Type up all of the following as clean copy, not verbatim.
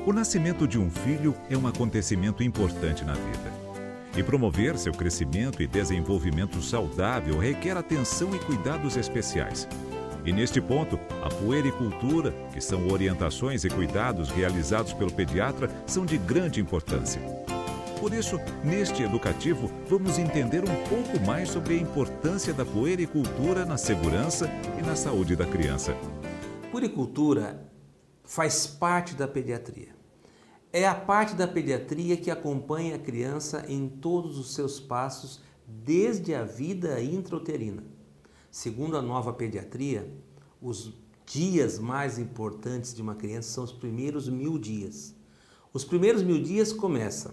O nascimento de um filho é um acontecimento importante na vida. E promover seu crescimento e desenvolvimento saudável requer atenção e cuidados especiais. E neste ponto, a puericultura, que são orientações e cuidados realizados pelo pediatra, são de grande importância. Por isso, neste educativo, vamos entender um pouco mais sobre a importância da puericultura na segurança e na saúde da criança. Puericultura faz parte da pediatria. É a parte da pediatria que acompanha a criança em todos os seus passos, desde a vida intrauterina. Segundo a nova pediatria, os dias mais importantes de uma criança são os primeiros 1000 dias. Os primeiros 1000 dias começam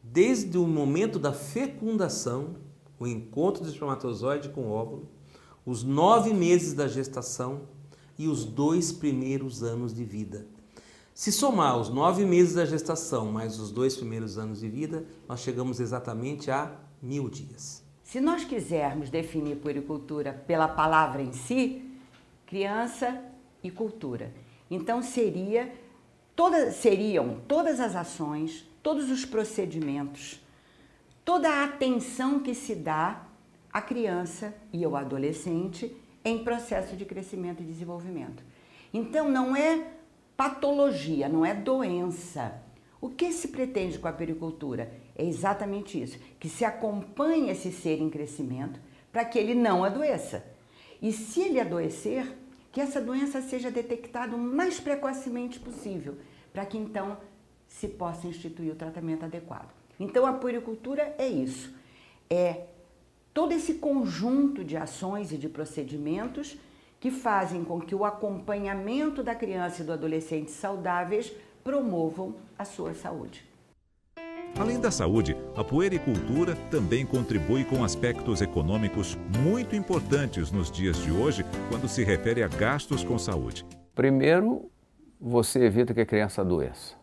desde o momento da fecundação, o encontro do espermatozoide com o óvulo, os 9 meses da gestação e os 2 primeiros anos de vida. Se somar os 9 meses da gestação mais os 2 primeiros anos de vida, nós chegamos exatamente a 1000 dias. Se nós quisermos definir puericultura pela palavra em si, criança e cultura. Então seriam todas as ações, todos os procedimentos, toda a atenção que se dá à criança e ao adolescente em processo de crescimento e desenvolvimento. Então não é patologia, não é doença. O que se pretende com a puericultura? É exatamente isso, que se acompanhe esse ser em crescimento para que ele não adoeça. E se ele adoecer, que essa doença seja detectada o mais precocemente possível, para que então se possa instituir o tratamento adequado. Então a puericultura é isso, é todo esse conjunto de ações e de procedimentos que fazem com que o acompanhamento da criança e do adolescente saudáveis promovam a sua saúde. Além da saúde, a puericultura também contribui com aspectos econômicos muito importantes nos dias de hoje, quando se refere a gastos com saúde. Primeiro, você evita que a criança adoeça.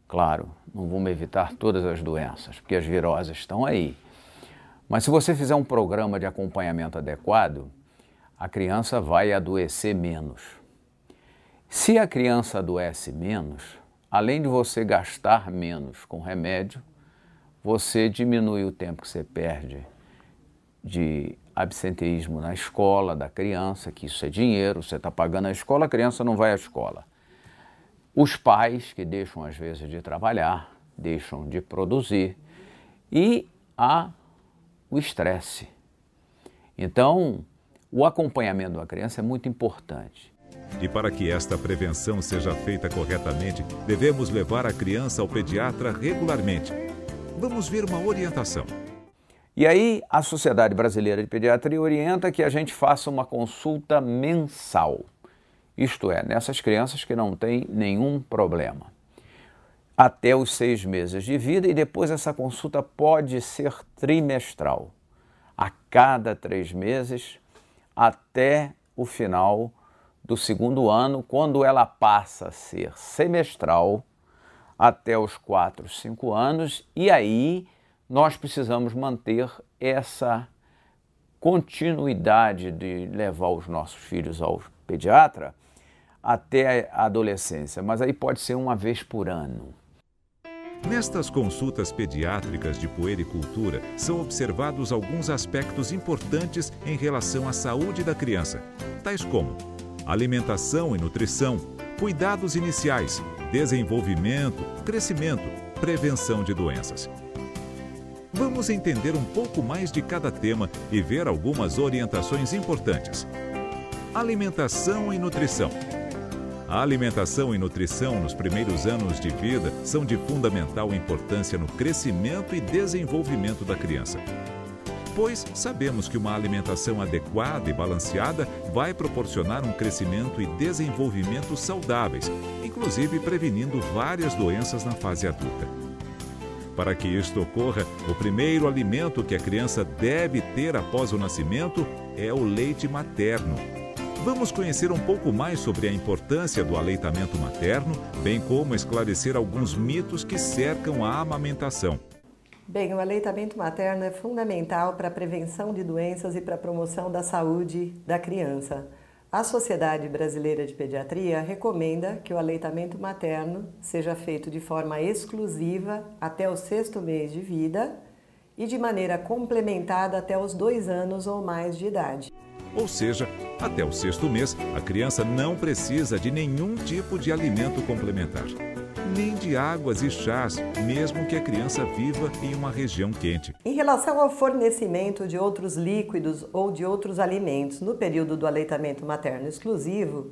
Claro, não vamos evitar todas as doenças, porque as viroses estão aí. Mas se você fizer um programa de acompanhamento adequado, a criança vai adoecer menos. Se a criança adoece menos, além de você gastar menos com remédio, você diminui o tempo que você perde de absenteísmo na escola da criança, que isso é dinheiro, você está pagando a escola, a criança não vai à escola. Os pais que deixam às vezes de trabalhar, deixam de produzir e há o estresse. Então, o acompanhamento da criança é muito importante. E para que esta prevenção seja feita corretamente, devemos levar a criança ao pediatra regularmente. Vamos ver uma orientação. E aí, a Sociedade Brasileira de Pediatria orienta que a gente faça uma consulta mensal. Isto é, nessas crianças que não têm nenhum problema. Até os 6 meses de vida, e depois essa consulta pode ser trimestral. A cada 3 meses, até o final do 2º ano, quando ela passa a ser semestral, até os 4, 5 anos, e aí nós precisamos manter essa continuidade de levar os nossos filhos ao pediatra até a adolescência, mas aí pode ser uma vez por ano. Nestas consultas pediátricas de puericultura, são observados alguns aspectos importantes em relação à saúde da criança, tais como alimentação e nutrição, cuidados iniciais, desenvolvimento, crescimento, prevenção de doenças. Vamos entender um pouco mais de cada tema e ver algumas orientações importantes. Alimentação e nutrição. A alimentação e nutrição nos primeiros anos de vida são de fundamental importância no crescimento e desenvolvimento da criança. Pois sabemos que uma alimentação adequada e balanceada vai proporcionar um crescimento e desenvolvimento saudáveis, inclusive prevenindo várias doenças na fase adulta. Para que isto ocorra, o primeiro alimento que a criança deve ter após o nascimento é o leite materno. Vamos conhecer um pouco mais sobre a importância do aleitamento materno, bem como esclarecer alguns mitos que cercam a amamentação. Bem, o aleitamento materno é fundamental para a prevenção de doenças e para a promoção da saúde da criança. A Sociedade Brasileira de Pediatria recomenda que o aleitamento materno seja feito de forma exclusiva até o 6º mês de vida e de maneira complementada até os 2 anos ou mais de idade. Ou seja, até o 6º mês, a criança não precisa de nenhum tipo de alimento complementar, nem de águas e chás, mesmo que a criança viva em uma região quente. Em relação ao fornecimento de outros líquidos ou de outros alimentos no período do aleitamento materno exclusivo,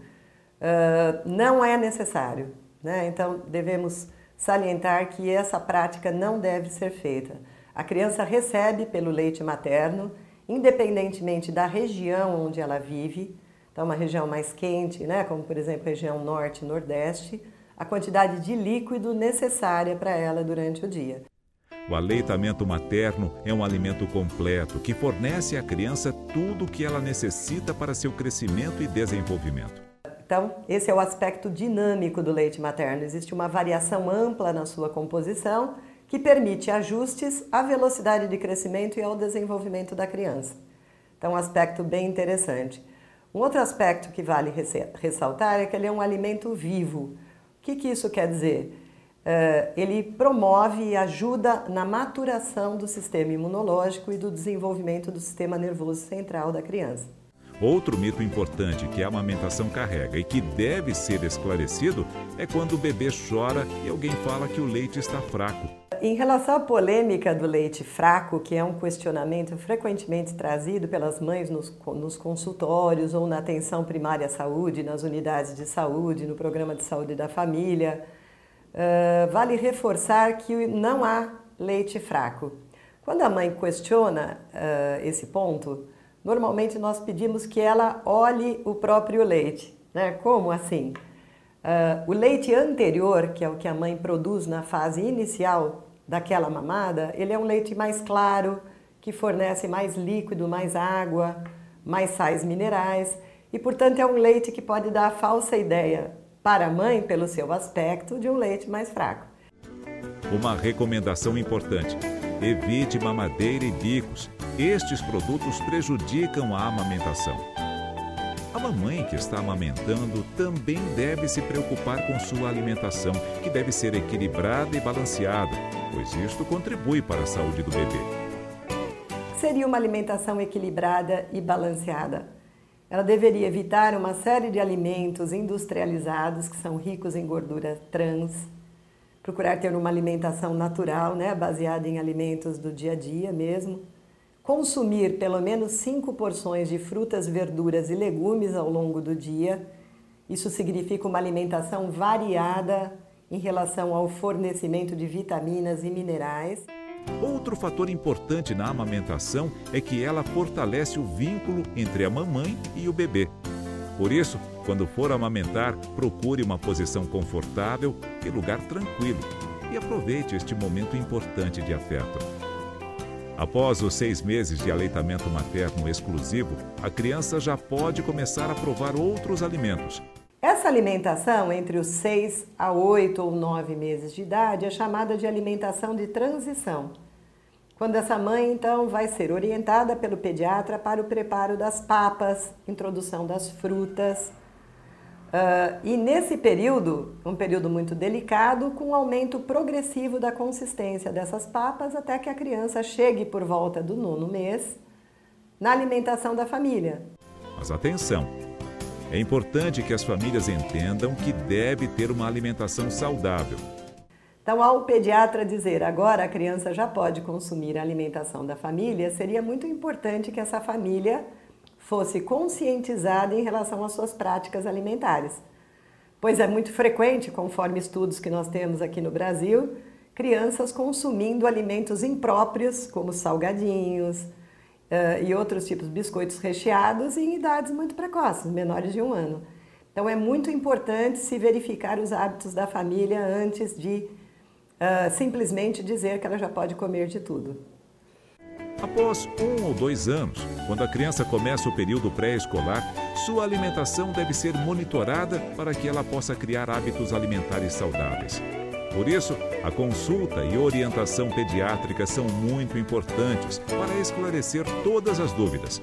não é necessário, né? Então, devemos salientar que essa prática não deve ser feita. A criança recebe pelo leite materno, independentemente da região onde ela vive, então uma região mais quente, né, como por exemplo a região norte e nordeste, a quantidade de líquido necessária para ela durante o dia. O aleitamento materno é um alimento completo que fornece à criança tudo o que ela necessita para seu crescimento e desenvolvimento. Então, esse é o aspecto dinâmico do leite materno. Existe uma variação ampla na sua composição que permite ajustes à velocidade de crescimento e ao desenvolvimento da criança. Então, um aspecto bem interessante. Um outro aspecto que vale ressaltar é que ele é um alimento vivo. O que isso quer dizer? Ele promove e ajuda na maturação do sistema imunológico e do desenvolvimento do sistema nervoso central da criança. Outro mito importante que a amamentação carrega e que deve ser esclarecido é quando o bebê chora e alguém fala que o leite está fraco. Em relação à polêmica do leite fraco, que é um questionamento frequentemente trazido pelas mães nos consultórios ou na atenção primária à saúde, nas unidades de saúde, no programa de saúde da família, vale reforçar que não há leite fraco. Quando a mãe questiona esse ponto, normalmente nós pedimos que ela olhe o próprio leite, né? Como assim? O leite anterior, que é o que a mãe produz na fase inicial daquela mamada, ele é um leite mais claro, que fornece mais líquido, mais água, mais sais minerais e, portanto, é um leite que pode dar a falsa ideia para a mãe, pelo seu aspecto, de um leite mais fraco. Uma recomendação importante: evite mamadeira e bicos. Estes produtos prejudicam a amamentação. A mamãe que está amamentando também deve se preocupar com sua alimentação, que deve ser equilibrada e balanceada, pois isto contribui para a saúde do bebê. Seria uma alimentação equilibrada e balanceada. Ela deveria evitar uma série de alimentos industrializados que são ricos em gordura trans, procurar ter uma alimentação natural, né, baseada em alimentos do dia a dia mesmo, consumir pelo menos 5 porções de frutas, verduras e legumes ao longo do dia. Isso significa uma alimentação variada em relação ao fornecimento de vitaminas e minerais. Outro fator importante na amamentação é que ela fortalece o vínculo entre a mamãe e o bebê. Por isso, quando for amamentar, procure uma posição confortável e lugar tranquilo e aproveite este momento importante de afeto. Após os 6 meses de aleitamento materno exclusivo, a criança já pode começar a provar outros alimentos. Essa alimentação entre os 6 a 8 ou 9 meses de idade é chamada de alimentação de transição. Quando essa mãe, então, vai ser orientada pelo pediatra para o preparo das papas, introdução das frutas. E nesse período, um período muito delicado, com um aumento progressivo da consistência dessas papas até que a criança chegue por volta do 9º mês na alimentação da família. Mas atenção! É importante que as famílias entendam que deve ter uma alimentação saudável. Então, ao pediatra dizer agora a criança já pode consumir a alimentação da família, seria muito importante que essa família fosse conscientizada em relação às suas práticas alimentares. Pois é muito frequente, conforme estudos que nós temos aqui no Brasil, crianças consumindo alimentos impróprios, como salgadinhos e outros tipos de biscoitos recheados em idades muito precoces, menores de 1 ano. Então é muito importante se verificar os hábitos da família antes de simplesmente dizer que ela já pode comer de tudo. Após 1 ou 2 anos, quando a criança começa o período pré-escolar, sua alimentação deve ser monitorada para que ela possa criar hábitos alimentares saudáveis. Por isso, a consulta e orientação pediátrica são muito importantes para esclarecer todas as dúvidas.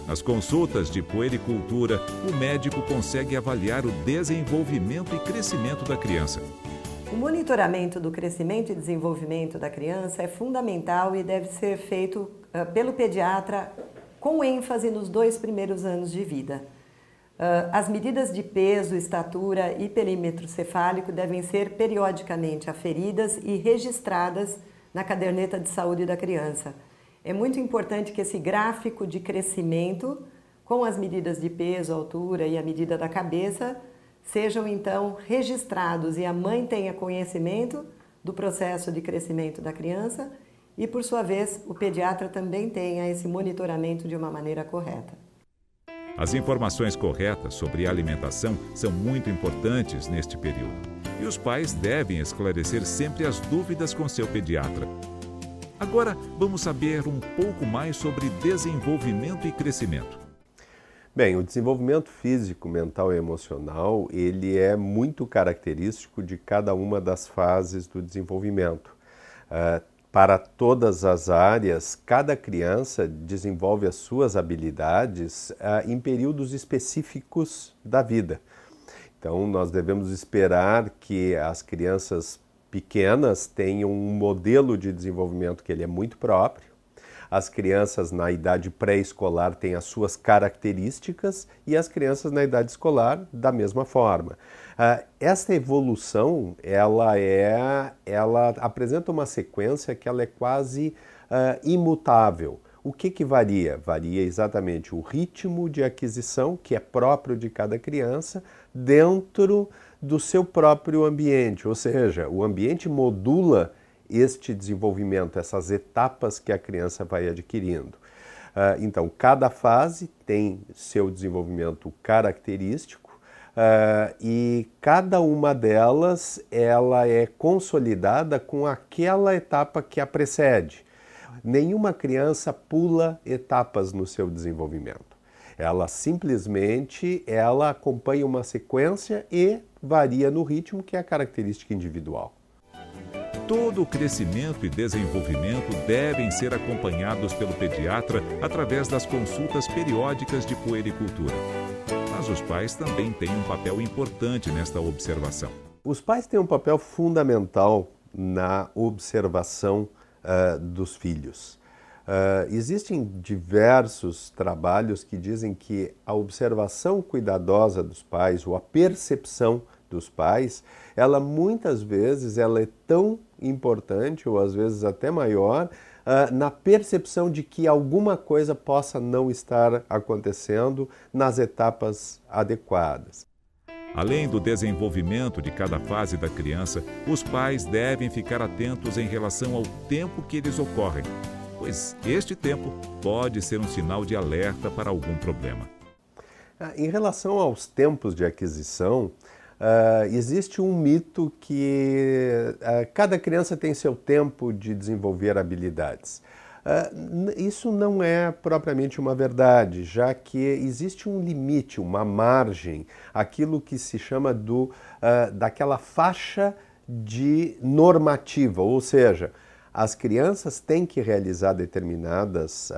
Nas consultas de puericultura, o médico consegue avaliar o desenvolvimento e crescimento da criança. O monitoramento do crescimento e desenvolvimento da criança é fundamental e deve ser feito pelo pediatra com ênfase nos 2 primeiros anos de vida. As medidas de peso, estatura e perímetro cefálico devem ser periodicamente aferidas e registradas na caderneta de saúde da criança. É muito importante que esse gráfico de crescimento, com as medidas de peso, altura e a medida da cabeça, sejam então registrados e a mãe tenha conhecimento do processo de crescimento da criança e, por sua vez, o pediatra também tenha esse monitoramento de uma maneira correta. As informações corretas sobre a alimentação são muito importantes neste período e os pais devem esclarecer sempre as dúvidas com seu pediatra. Agora, vamos saber um pouco mais sobre desenvolvimento e crescimento. Bem, o desenvolvimento físico, mental e emocional, ele é muito característico de cada uma das fases do desenvolvimento. Para todas as áreas, cada criança desenvolve as suas habilidades em períodos específicos da vida. Então, nós devemos esperar que as crianças pequenas tenham um modelo de desenvolvimento que ele é muito próprio. As crianças na idade pré-escolar têm as suas características e as crianças na idade escolar da mesma forma. Essa evolução, ela apresenta uma sequência que ela é quase imutável. O que varia? Varia exatamente o ritmo de aquisição, que é próprio de cada criança, dentro do seu próprio ambiente, ou seja, o ambiente modula este desenvolvimento, essas etapas que a criança vai adquirindo. Então, cada fase tem seu desenvolvimento característico e cada uma delas ela é consolidada com aquela etapa que a precede. Nenhuma criança pula etapas no seu desenvolvimento. Ela simplesmente acompanha uma sequência e varia no ritmo que é a característica individual. Todo o crescimento e desenvolvimento devem ser acompanhados pelo pediatra através das consultas periódicas de puericultura. Mas os pais também têm um papel importante nesta observação. Os pais têm um papel fundamental na observação dos filhos. Existem diversos trabalhos que dizem que a observação cuidadosa dos pais, ou a percepção dos pais, ela muitas vezes ela é tão importante, ou às vezes até maior, na percepção de que alguma coisa possa não estar acontecendo nas etapas adequadas. Além do desenvolvimento de cada fase da criança, os pais devem ficar atentos em relação ao tempo que eles ocorrem, pois este tempo pode ser um sinal de alerta para algum problema. Em relação aos tempos de aquisição, existe um mito que cada criança tem seu tempo de desenvolver habilidades. Isso não é propriamente uma verdade, já que existe um limite, uma margem, aquilo que se chama daquela faixa de normativa, ou seja, as crianças têm que realizar determinadas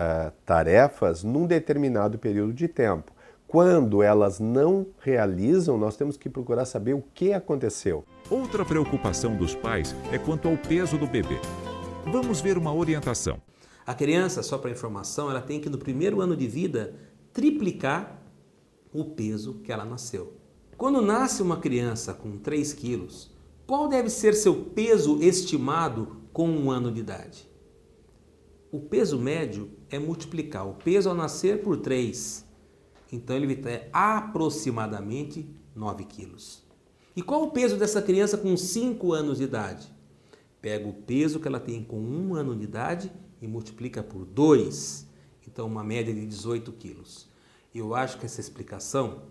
tarefas num determinado período de tempo. Quando elas não realizam, nós temos que procurar saber o que aconteceu. Outra preocupação dos pais é quanto ao peso do bebê. Vamos ver uma orientação. A criança, só para informação, ela tem que no primeiro ano de vida triplicar o peso que ela nasceu. Quando nasce uma criança com 3 quilos, qual deve ser seu peso estimado com 1 ano de idade? O peso médio é multiplicar o peso ao nascer por 3. Então ele é aproximadamente 9 quilos. E qual o peso dessa criança com 5 anos de idade? Pega o peso que ela tem com 1 ano de idade e multiplica por 2. Então uma média de 18 quilos. Eu acho que essa explicação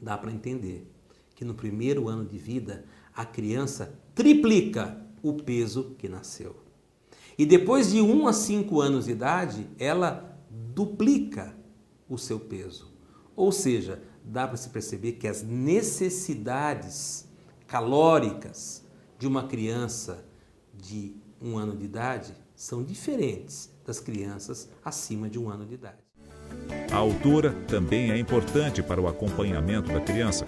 dá para entender que no primeiro ano de vida a criança triplica o peso que nasceu. E depois de 1 a 5 anos de idade, ela duplica o seu peso. Ou seja, dá para se perceber que as necessidades calóricas de uma criança de 1 ano de idade são diferentes das crianças acima de 1 ano de idade. A altura também é importante para o acompanhamento da criança.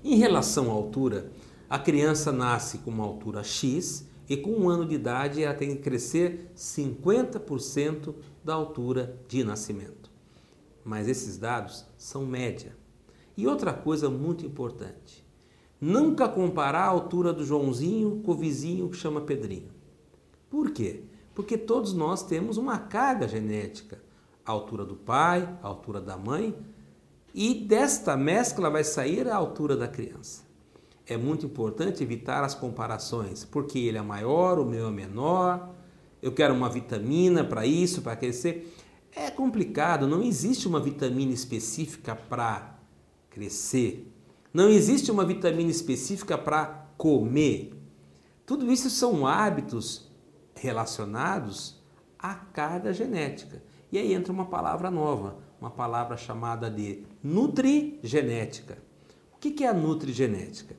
Em relação à altura, a criança nasce com uma altura X e com 1 ano de idade ela tem que crescer 50% da altura de nascimento. Mas esses dados são média. E outra coisa muito importante, nunca comparar a altura do Joãozinho com o vizinho que chama Pedrinho. Por quê? Porque todos nós temos uma carga genética, a altura do pai, a altura da mãe, e desta mescla vai sair a altura da criança. É muito importante evitar as comparações, porque ele é maior, o meu é menor, eu quero uma vitamina para isso, para crescer. É complicado, não existe uma vitamina específica para crescer, não existe uma vitamina específica para comer. Tudo isso são hábitos relacionados à carga genética. E aí entra uma palavra nova, uma palavra chamada de nutrigenética. O que é a nutrigenética?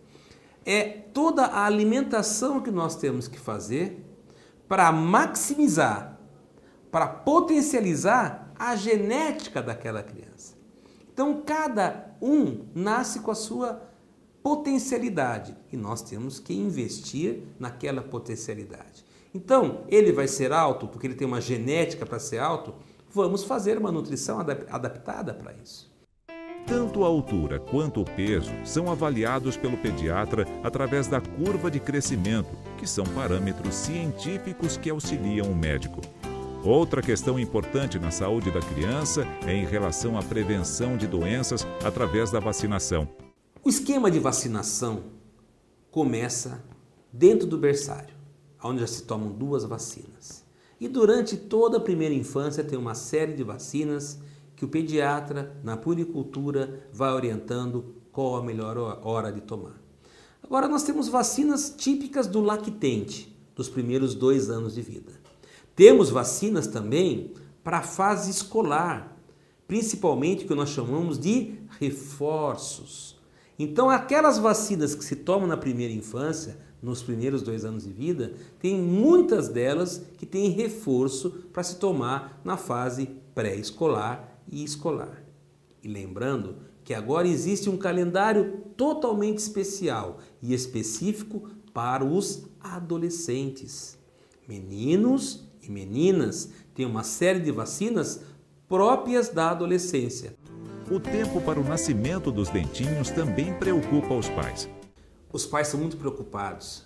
É toda a alimentação que nós temos que fazer para maximizar, para potencializar a genética daquela criança. Então, cada um nasce com a sua potencialidade e nós temos que investir naquela potencialidade. Então, ele vai ser alto porque ele tem uma genética para ser alto, vamos fazer uma nutrição adaptada para isso. Tanto a altura quanto o peso são avaliados pelo pediatra através da curva de crescimento, que são parâmetros científicos que auxiliam o médico. Outra questão importante na saúde da criança é em relação à prevenção de doenças através da vacinação. O esquema de vacinação começa dentro do berçário, onde já se tomam 2 vacinas. E durante toda a primeira infância tem uma série de vacinas que o pediatra, na puericultura, vai orientando qual a melhor hora de tomar. Agora nós temos vacinas típicas do lactente, dos primeiros 2 anos de vida. Temos vacinas também para a fase escolar, principalmente o que nós chamamos de reforços. Então aquelas vacinas que se tomam na primeira infância, nos primeiros 2 anos de vida, tem muitas delas que têm reforço para se tomar na fase pré-escolar e escolar. E lembrando que agora existe um calendário totalmente especial e específico para os adolescentes. Meninos e meninas têm uma série de vacinas próprias da adolescência. O tempo para o nascimento dos dentinhos também preocupa os pais. Os pais são muito preocupados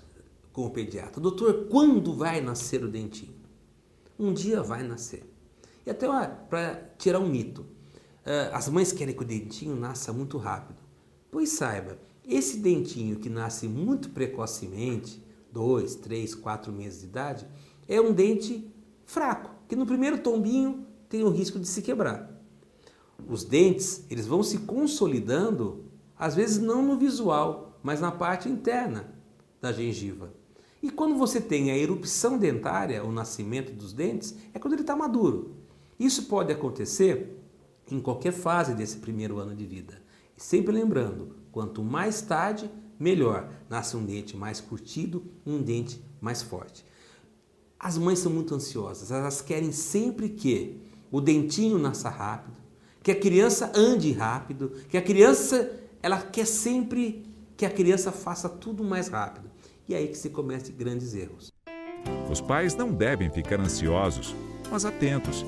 com o pediatra. Doutor, quando vai nascer o dentinho? Um dia vai nascer. E até para tirar um mito, as mães querem que o dentinho nasça muito rápido. Pois saiba, esse dentinho que nasce muito precocemente, 2, 3, 4 meses de idade, é um dente fraco, que no primeiro tombinho tem o risco de se quebrar. Os dentes, eles vão se consolidando, às vezes não no visual, mas na parte interna da gengiva. E quando você tem a erupção dentária, o nascimento dos dentes, é quando ele está maduro. Isso pode acontecer em qualquer fase desse primeiro ano de vida. E sempre lembrando, quanto mais tarde, melhor. Nasce um dente mais curtido, um dente mais forte. As mães são muito ansiosas, elas querem sempre que o dentinho nasça rápido, que a criança ande rápido, que a criança, ela quer sempre que a criança faça tudo mais rápido. E é aí que se comete grandes erros. Os pais não devem ficar ansiosos, mas atentos.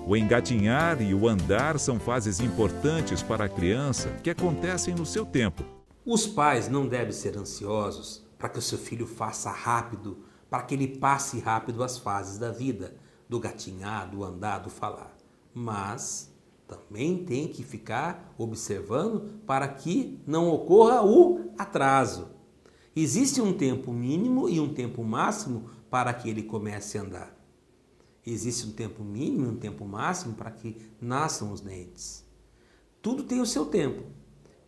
O engatinhar e o andar são fases importantes para a criança que acontecem no seu tempo. Os pais não devem ser ansiosos para que o seu filho faça rápido, para que ele passe rápido as fases da vida, do gatinhar, do andar, do falar. Mas também tem que ficar observando para que não ocorra o atraso. Existe um tempo mínimo e um tempo máximo para que ele comece a andar. Existe um tempo mínimo e um tempo máximo para que nasçam os dentes. Tudo tem o seu tempo.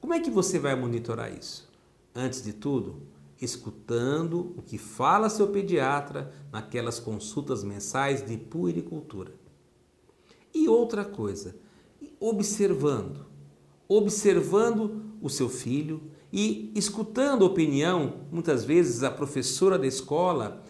Como é que você vai monitorar isso? Antes de tudo, escutando o que fala seu pediatra naquelas consultas mensais de puericultura. E outra coisa, observando o seu filho e escutando a opinião. Muitas vezes a professora da escola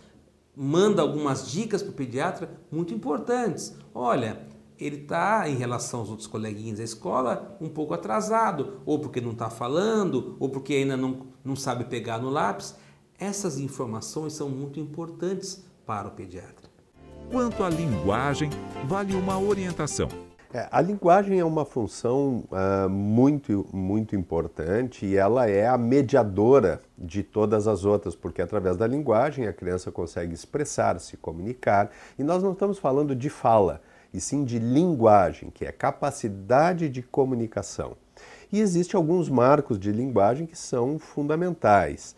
manda algumas dicas para o pediatra muito importantes. Olha, ele está, em relação aos outros coleguinhas da escola, um pouco atrasado, ou porque não está falando, ou porque ainda não sabe pegar no lápis. Essas informações são muito importantes para o pediatra. Quanto à linguagem, vale uma orientação. A linguagem é uma função muito importante e ela é a mediadora de todas as outras, porque através da linguagem a criança consegue expressar, se comunicar, e nós não estamos falando de fala, e sim de linguagem, que é capacidade de comunicação. E existem alguns marcos de linguagem que são fundamentais.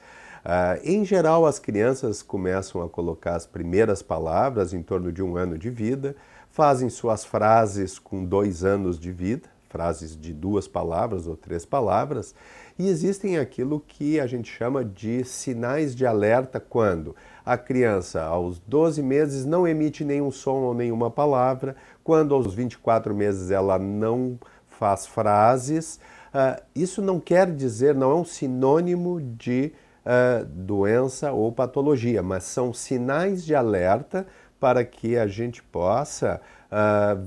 Em geral, as crianças começam a colocar as primeiras palavras em torno de 1 ano de vida, fazem suas frases com 2 anos de vida, frases de 2 palavras ou 3 palavras, e existem aquilo que a gente chama de sinais de alerta quando a criança aos 12 meses não emite nenhum som ou nenhuma palavra, quando aos 24 meses ela não faz frases. Isso não quer dizer, não é um sinônimo de doença ou patologia, mas são sinais de alerta para que a gente possa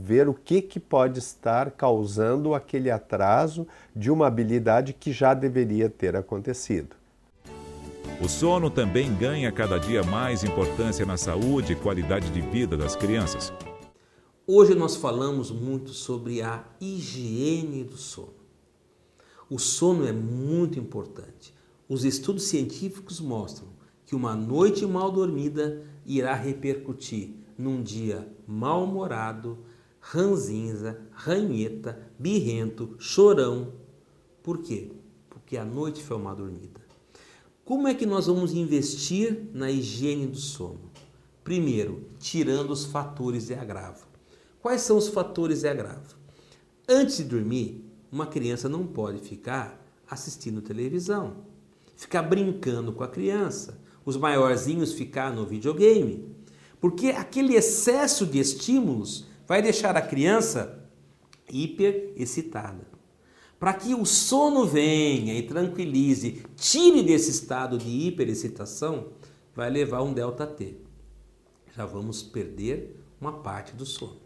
ver o que pode estar causando aquele atraso de uma habilidade que já deveria ter acontecido. O sono também ganha cada dia mais importância na saúde e qualidade de vida das crianças. Hoje nós falamos muito sobre a higiene do sono. O sono é muito importante. Os estudos científicos mostram que uma noite mal dormida irá repercutir num dia mal-humorado, ranzinza, ranheta, birrento, chorão. Por quê? Porque a noite foi mal dormida. Como é que nós vamos investir na higiene do sono? Primeiro, tirando os fatores de agravo. Quais são os fatores de agravo? Antes de dormir, uma criança não pode ficar assistindo televisão, ficar brincando com a criança, os maiorzinhos ficar no videogame, porque aquele excesso de estímulos vai deixar a criança hiper excitada. Para que o sono venha e tranquilize, tire desse estado de hiperexcitação, vai levar um delta T. Já vamos perder uma parte do sono.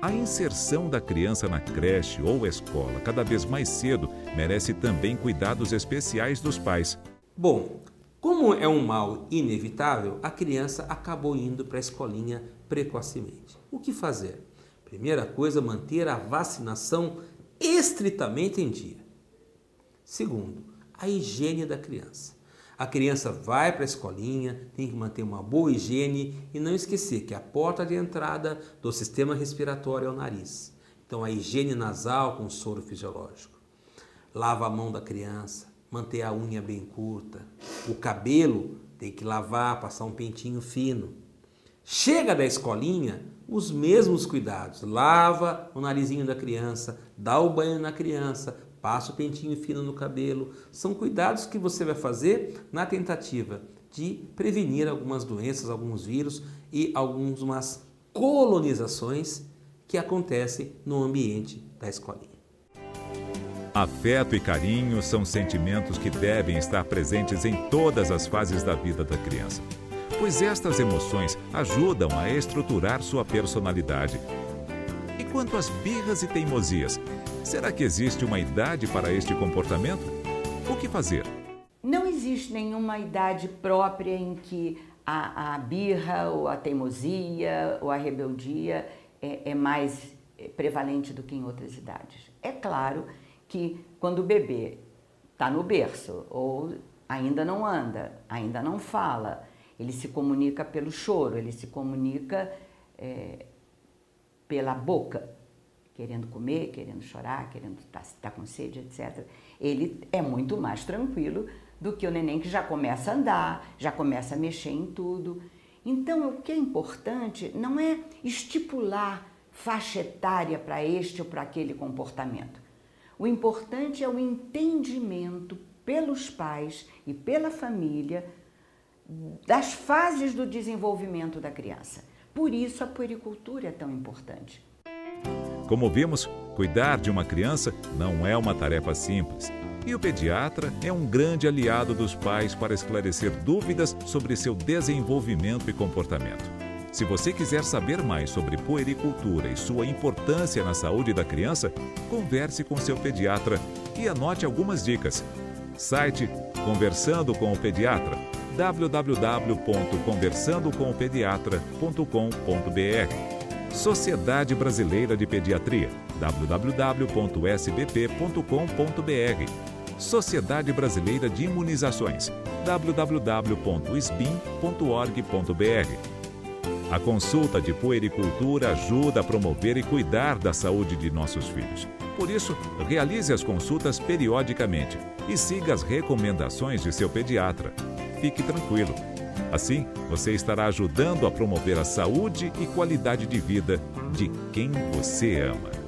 A inserção da criança na creche ou escola cada vez mais cedo merece também cuidados especiais dos pais. Bom, como é um mal inevitável, a criança acabou indo para a escolinha precocemente. O que fazer? Primeira coisa, manter a vacinação estritamente em dia. Segundo, a higiene da criança. A criança vai para a escolinha, tem que manter uma boa higiene e não esquecer que a porta de entrada do sistema respiratório é o nariz. Então a higiene nasal com soro fisiológico. Lava a mão da criança, manter a unha bem curta. O cabelo tem que lavar, passar um pentinho fino. Chega da escolinha, os mesmos cuidados. Lava o narizinho da criança, dá o banho na criança, passa o pentinho fino no cabelo. São cuidados que você vai fazer na tentativa de prevenir algumas doenças, alguns vírus e algumas colonizações que acontecem no ambiente da escolinha. Afeto e carinho são sentimentos que devem estar presentes em todas as fases da vida da criança, pois estas emoções ajudam a estruturar sua personalidade. E quanto às birras e teimosias, será que existe uma idade para este comportamento? O que fazer? Não existe nenhuma idade própria em que a birra ou a teimosia ou a rebeldia é mais prevalente do que em outras idades. É claro que quando o bebê está no berço ou ainda não anda, ainda não fala, ele se comunica pelo choro, ele se comunica pela boca, querendo comer, querendo chorar, querendo estar com sede, etc. Ele é muito mais tranquilo do que o neném que já começa a andar, já começa a mexer em tudo. Então, o que é importante não é estipular faixa etária para este ou para aquele comportamento. O importante é o entendimento pelos pais e pela família das fases do desenvolvimento da criança. Por isso a puericultura é tão importante. Como vimos, cuidar de uma criança não é uma tarefa simples. E o pediatra é um grande aliado dos pais para esclarecer dúvidas sobre seu desenvolvimento e comportamento. Se você quiser saber mais sobre puericultura e sua importância na saúde da criança, converse com seu pediatra e anote algumas dicas. Site Conversando com o Pediatra, www.conversandocompediatra.com.br. Sociedade Brasileira de Pediatria, www.sbp.com.br. Sociedade Brasileira de Imunizações, www.sbim.org.br. A consulta de puericultura ajuda a promover e cuidar da saúde de nossos filhos. Por isso, realize as consultas periodicamente e siga as recomendações de seu pediatra. Fique tranquilo. Assim, você estará ajudando a promover a saúde e qualidade de vida de quem você ama.